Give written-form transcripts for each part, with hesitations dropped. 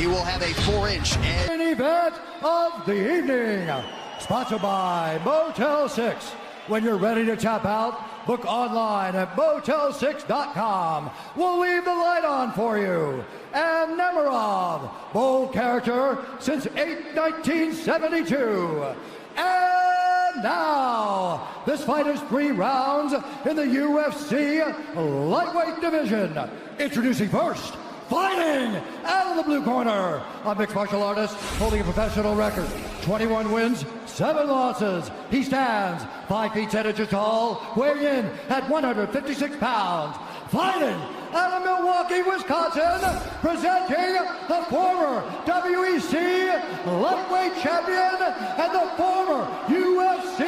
He will have a 4-inch edge. Main event of the evening, sponsored by Motel 6. When you're ready to tap out, book online at motel6.com. We'll leave the light on for you. And Nemirov, bold character since 1972. And now, this fight is 3 rounds in the UFC lightweight division. Introducing first, fighting out of the blue corner, a mixed martial artist holding a professional record, 21 wins, 7 losses. He stands 5 feet 10 inches tall, weighing in at 156 pounds. Fighting out of Milwaukee, Wisconsin, presenting the former WEC lightweight champion and the former UFC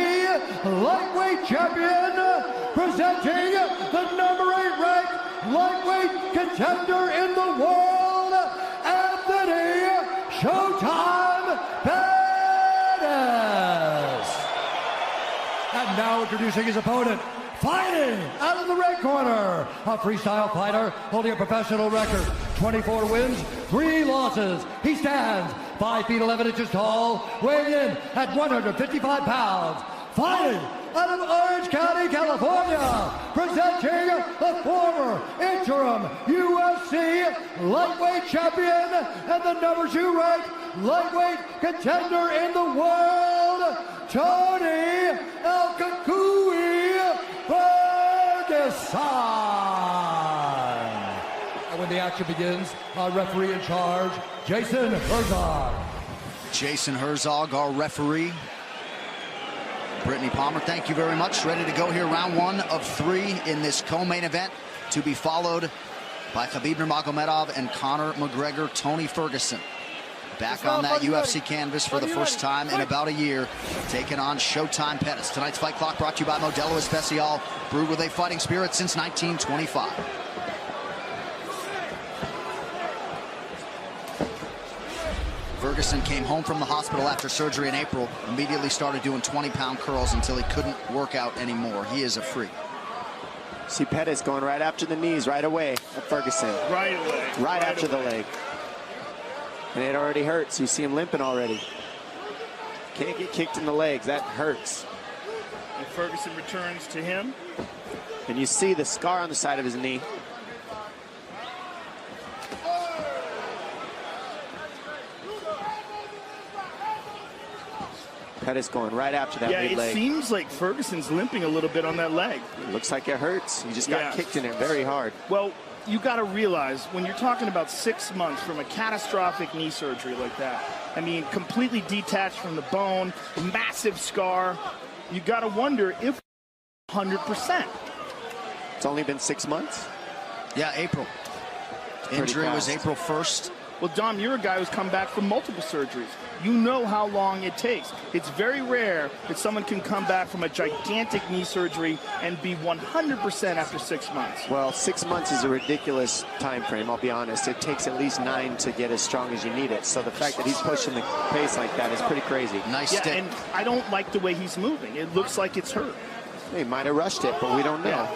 lightweight champion, presenting the number 8 ranked lightweight contender in the world, Anthony Showtime Pettis. And now introducing his opponent, fighting out of the red corner, a freestyle fighter holding a professional record, 24 wins, 3 losses. He stands 5 feet 11 inches tall, weighing in at 155 pounds. Fighting out of Orange County, California, presenting the former interim UFC lightweight champion and the number 2 ranked lightweight contender in the world, Tony El Kakui Ferguson. And when the action begins, our referee in charge, Jason Herzog. Jason Herzog, our referee. Brittany Palmer, thank you very much. Ready to go here, round 1 of 3 in this co-main event, to be followed by Khabib Nurmagomedov and Conor McGregor. Tony Ferguson back on that UFC canvas for the first time in about a year, taking on Showtime Pettis. Tonight's Fight Clock brought to you by Modelo Especial, brewed with a fighting spirit since 1925. Ferguson came home from the hospital after surgery in April, immediately started doing 20-pound curls until he couldn't work out anymore. He is a freak. See Pettis going right after the knees right away at Ferguson. Right away. Right after the leg. And it already hurts. You see him limping already. Can't get kicked in the legs. That hurts. And Ferguson returns to him. And you see the scar on the side of his knee. Pettis going right after that mid leg. It seems like Ferguson's limping a little bit on that leg. It looks like it hurts. He just got kicked in it very hard. Well, you got to realize when you're talking about 6 months from a catastrophic knee surgery like that, I mean, completely detached from the bone, massive scar, you got to wonder if 100%. It's only been 6 months? Yeah, April. Injury was April 1st. Well, Dom, you're a guy who's come back from multiple surgeries. You know how long it takes. It's very rare that someone can come back from a gigantic knee surgery and be 100% after 6 months. Well, 6 months is a ridiculous time frame, I'll be honest. It takes at least 9 to get as strong as you need it. So the fact that he's pushing the pace like that is pretty crazy. Nice stick. And I don't like the way he's moving. It looks like it's hurt. He might have rushed it, but we don't know.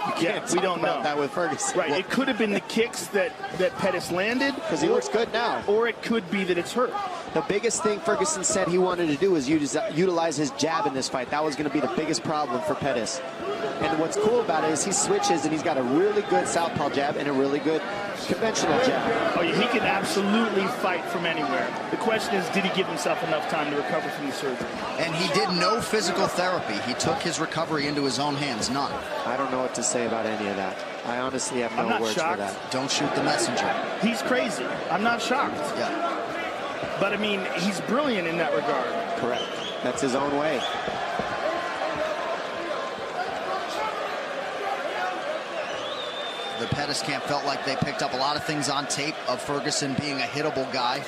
We don't know that with Ferguson. Right, it could have been the kicks that Pettis landed. Because he looks good now. Or it could be that it's hurt. The biggest thing Ferguson said he wanted to do is utilize his jab in this fight. That was going to be the biggest problem for Pettis. And what's cool about it is he switches and he's got a really good southpaw jab and a really good conventional jab. Oh, yeah, he can absolutely fight from anywhere. The question is, did he give himself enough time to recover from the surgery? And he did no physical therapy. He took his recovery into his own hands, none. I don't know what to say about any of that. I honestly have no words for that. Don't shoot the messenger. He's crazy. I'm not shocked. Yeah. But, I mean, he's brilliant in that regard. Correct. That's his own way. The Pettis camp felt like they picked up a lot of things on tape of Ferguson being a hittable guy.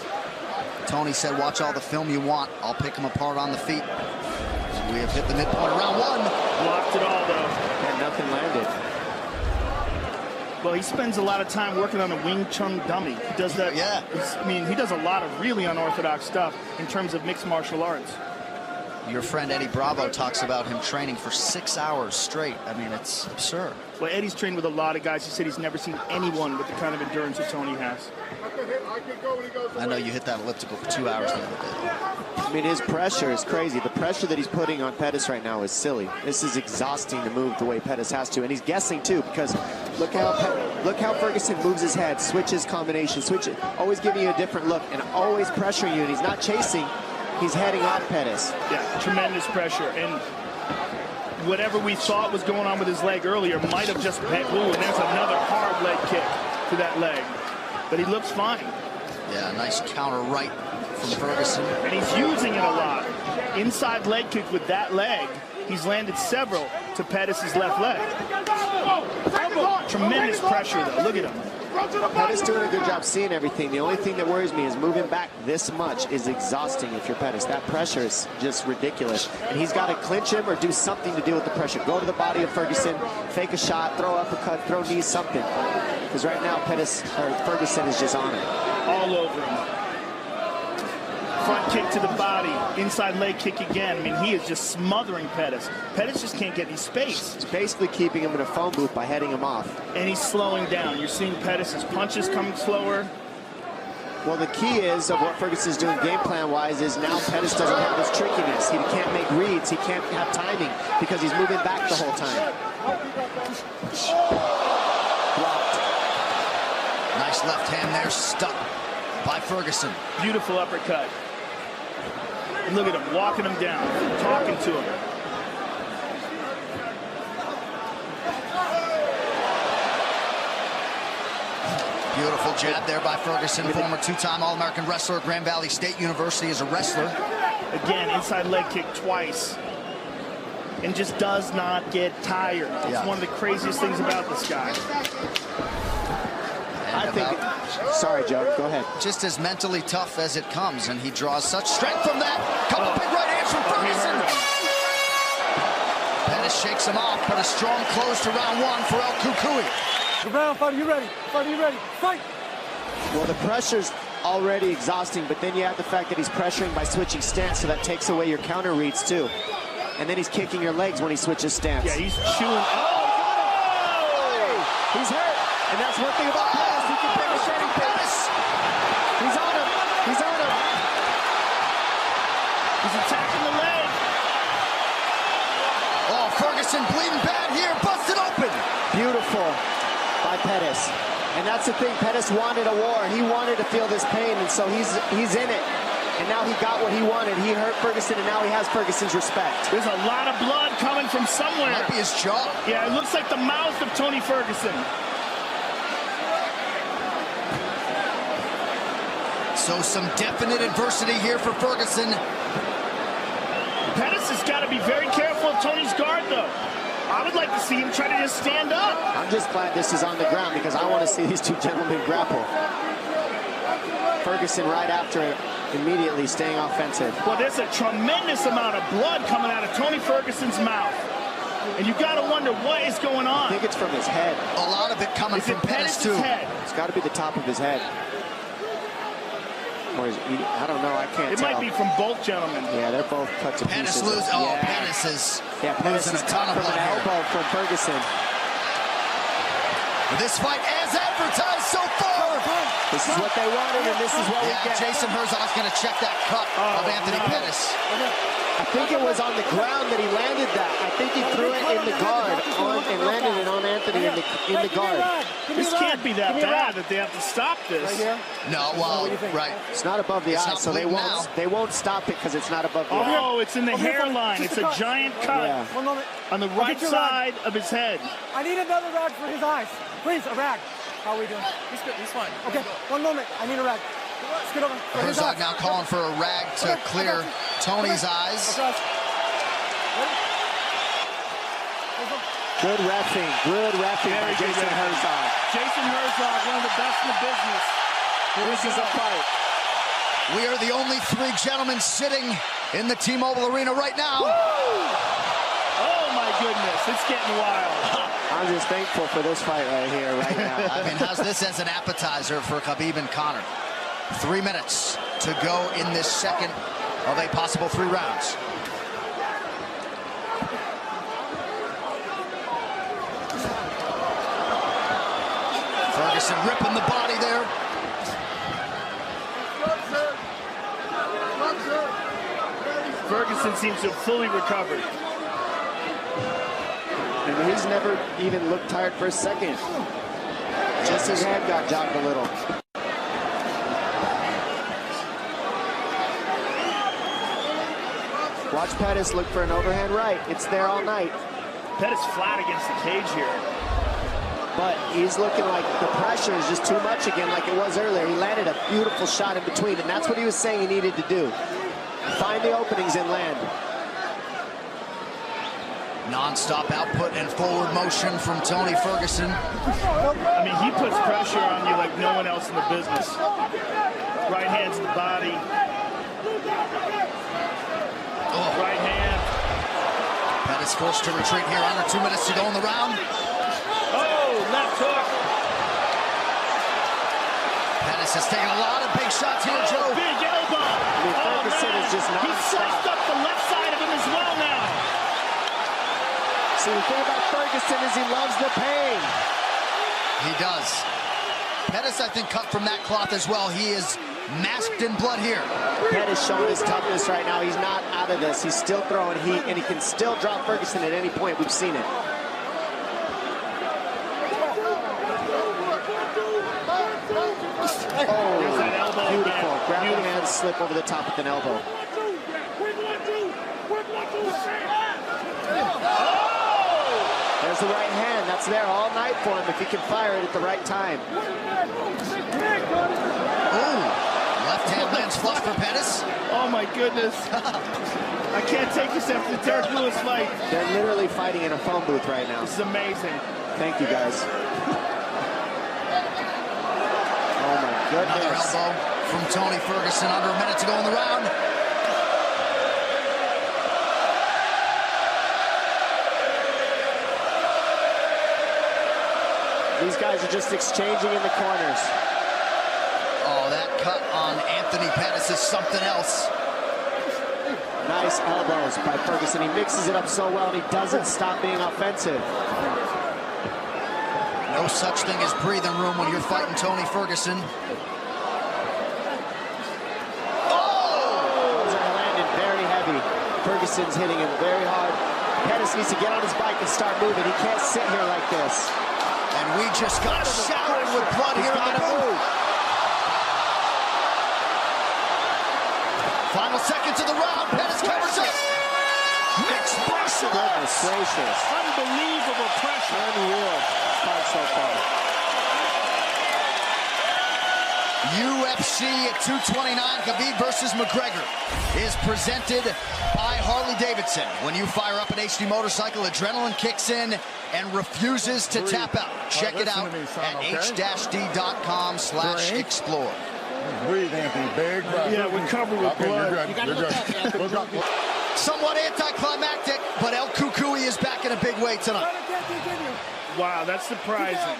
Tony said, watch all the film you want. I'll pick him apart on the feet. We have hit the midpoint of round 1. Blocked it all, though. And nothing landed. Well, he spends a lot of time working on a Wing Chun dummy. He does that. Yeah. I mean, he does a lot of really unorthodox stuff in terms of mixed martial arts. Your friend Eddie Bravo talks about him training for 6 hours straight. I mean, it's absurd. Well, Eddie's trained with a lot of guys. He said he's never seen anyone with the kind of endurance that Tony has. I know you hit that elliptical for 2 hours the other day. I mean, his pressure is crazy. The pressure that he's putting on Pettis right now is silly. This is exhausting to move the way Pettis has to, and he's guessing too, because look how Ferguson moves his head, switches combination, switches, always giving you a different look, and always pressuring you. And he's not chasing; he's heading off Pettis. Yeah, tremendous pressure, and whatever we thought was going on with his leg earlier might have just been. Ooh, and there's another hard leg kick to that leg, but he looks fine. Yeah, nice counter right from Ferguson. And he's using it a lot. Inside leg kick with that leg. He's landed several to Pettis' left leg. Tremendous pressure, though. Look at him. Pettis doing a good job seeing everything. The only thing that worries me is moving back this much is exhausting if you're Pettis. That pressure is just ridiculous. And he's got to clinch him or do something to deal with the pressure. Go to the body of Ferguson, fake a shot, throw uppercut, throw knees, something. Because right now Ferguson is just on it. All over him. Front kick to the body, inside leg kick again. I mean, he is just smothering Pettis. Pettis just can't get any space. He's basically keeping him in a phone booth by heading him off. And he's slowing down. You're seeing Pettis' punches coming slower. Well, the key is of what Ferguson's doing game plan-wise is now Pettis doesn't have his trickiness. He can't make reads. He can't have timing because he's moving back the whole time. Blocked. Nice left hand there, stuck by Ferguson. Beautiful uppercut. And look at him, walking him down, talking to him. Beautiful jab there by Ferguson, former two-time All-American wrestler, Grand Valley State University as a wrestler. Again, inside leg kick twice. And just does not get tired. It's one of the craziest things about this guy. I think, sorry, Joe, go ahead. Just as mentally tough as it comes, and he draws such strength from that. Couple big right hands from Ferguson. Pettis shakes him off, but a strong close to round one for El Cucuy. Round fight, are you ready? Fight, are you ready? Fight! Well, the pressure's already exhausting, but then you have the fact that he's pressuring by switching stance, so that takes away your counter reads too. And then he's kicking your legs when he switches stance. Yeah, he's chewing. Oh! He's hurt. And that's one thing about Pettis. He can pick a shedding Pettis. He's on him. He's on him. He's attacking the leg. Oh, Ferguson bleeding bad here. Busted open. Beautiful by Pettis. And that's the thing. Pettis wanted a war. He wanted to feel this pain, and so he's in it. And now he got what he wanted. He hurt Ferguson, and now he has Ferguson's respect. There's a lot of blood coming from somewhere. Might be his jaw. Yeah, it looks like the mouth of Tony Ferguson. So some definite adversity here for Ferguson. Pettis has got to be very careful of Tony's guard, though. I would like to see him try to just stand up. I'm just glad this is on the ground because I want to see these two gentlemen grapple. Ferguson right after it, immediately staying offensive. Well, there's a tremendous amount of blood coming out of Tony Ferguson's mouth. And you got to wonder what is going on. I think it's from his head. A lot of it coming from Pettis, too. Head? It's got to be the top of his head. Or is he, I don't know. I can't tell. It might be from both gentlemen. Yeah, they're both cut to Pettis pieces. Pettis is losing a ton of from blood an here. elbow from Ferguson. This fight as advertised so far. This is what they wanted, and this is what we get. Jason Herzog's going to check that cut of Anthony Pettis. I think it was on the ground that he landed that. I think he threw it in the guard and landed it on Anthony in the guard. This can't be that bad that they have to stop this. No, well, right. It's not above the eye, so they won't stop it because it's not above the eye. Oh, it's in the hairline. It's a giant cut on the right side of his head. I need another rag for his eyes. Please, a rag. How are we doing? He's good. He's fine. Okay, one moment. I need a rag. Scoot over. Herzog now calling for a rag to clear Tony's eyes. Good reffing by Jason Herzog. Jason Herzog, one of the best in the business. This is a fight. We are the only three gentlemen sitting in the T-Mobile Arena right now. Woo! Oh my goodness, it's getting wild. I'm just thankful for this fight right here, right now. I mean, how's this as an appetizer for Khabib and Conor? 3 minutes to go in this second of a possible 3 rounds. Ferguson ripping the body there. Ferguson seems to have fully recovered. And he's never even looked tired for a second. Just his hand got jogged a little. Watch Pettis look for an overhand right. It's there all night. Pettis flat against the cage here. But he's looking like the pressure is just too much again, like it was earlier. He landed a beautiful shot in between, and that's what he was saying he needed to do. Find the openings and land. Non-stop output and forward motion from Tony Ferguson. I mean, he puts pressure on you like no one else in the business. Right hand to the body. Oh. Right hand. Pettis forced to retreat here. Under 2 minutes to go in the round. Oh, left hook. Pettis has taken a lot of big shots here, Joe. Big elbow. I mean, Ferguson is just He sliced non-stop. up the left side of him as well now. See, the thing about Ferguson is he loves the pain. He does. Pettis, I think, cut from that cloth as well. He is masked in blood here. Pettis showing his toughness right now. He's not out of this. He's still throwing heat, and he can still drop Ferguson at any point. We've seen it. Oh, There's that elbow beautiful. again. Grab the Beautiful. hand, slip over the top with an elbow. There's the right hand. That's there all night for him if he can fire it at the right time. Ooh, left hand lands flush for Pettis. Oh my goodness. I can't take this after the Derek Lewis fight. They're literally fighting in a phone booth right now. This is amazing. Thank you, guys. Oh my Another goodness. elbow from Tony Ferguson. Under a minute to go in the round. These guys are just exchanging in the corners. Oh, that cut on Anthony Pettis is something else. Nice elbows by Ferguson. He mixes it up so well, and he doesn't stop being offensive. No such thing as breathing room when you're fighting Tony Ferguson. Those are landing very heavy. Ferguson's hitting him very hard. Pettis needs to get on his bike and start moving. He can't sit here like this. And we just got showered with blood He's here on got the to move. move. Final seconds of the round. Pettis covers up. Mixed martial Goodness arts. gracious. Unbelievable pressure. Unreal fight so far. UFC 229, Khabib versus McGregor, is presented by Harley-Davidson. When you fire up an HD motorcycle, adrenaline kicks in and refuses to tap out. Check it out at h-d.com/explore. Breathe, Anthony. Big breath. Yeah, we covered with blood. You're good. We're good. Somewhat anticlimactic, but El Cucuy is back in a big way tonight. Wow, that's surprising.